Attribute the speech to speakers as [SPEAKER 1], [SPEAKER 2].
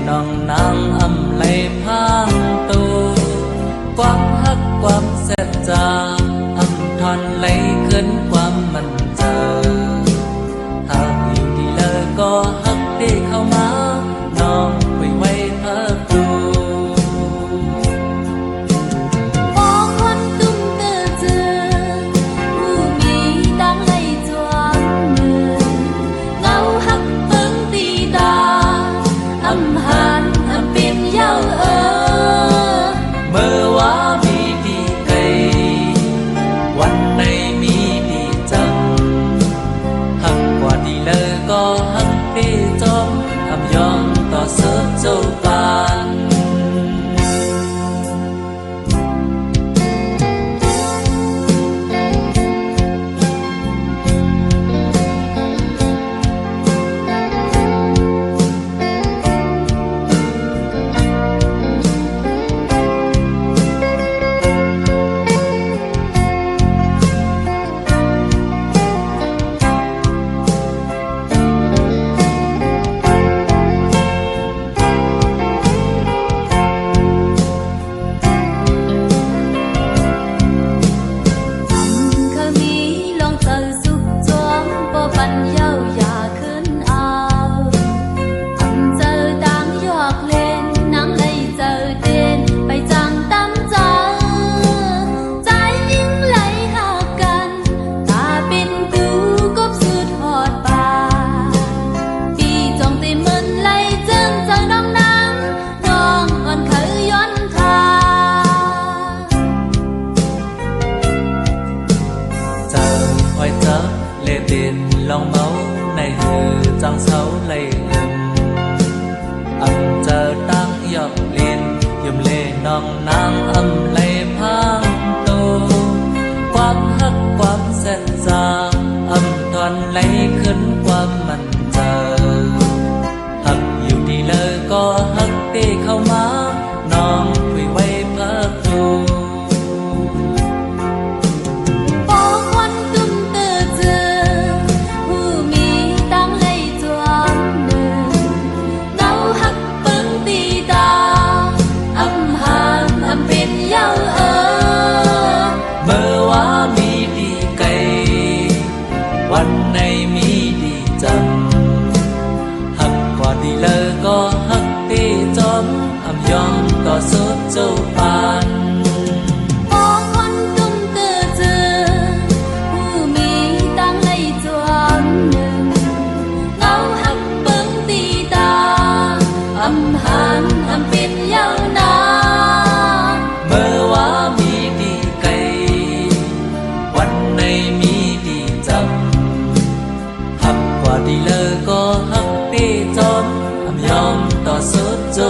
[SPEAKER 1] น้องนางอำไลพางตูความฮักความแซ่บจางอำทอนไหลขึ้นความมันเจอหากอยู่ดีเลยก็ฮักได้เข้ามาน้องไว้ไว้เพิ่มตูก็ฮักที่จมอำยองต่อเสือเจ้าปานลองเมาในหือจังเสาไหลลึมอำเจอตั้งยอกเลียนยมเลน้องนางอำไหลพางตูความฮักความแซ่บจางอำทอนไหลขึ้นความมันเจอฮักอยู่ดีเลยก็ฮักได้เข้ามาน้องคุยไว้เพิ่มตูวันในมีดีจำฮักกว่าดีเลยก็ฮักตีจมอำยองต่อสุดเจ้าปาน
[SPEAKER 2] พอคนตุ้มเตือเจอผู้มีตั้งไหลจวมหนึ่งเงาฮักเบิ่งตีตาอำหันอำเป็นยาวนา
[SPEAKER 1] เมื่อว่ามีดีไกลวันในมีดีจำว่าดีเลยก็ฮักตีจมอำยอมต่อสุดเจ้า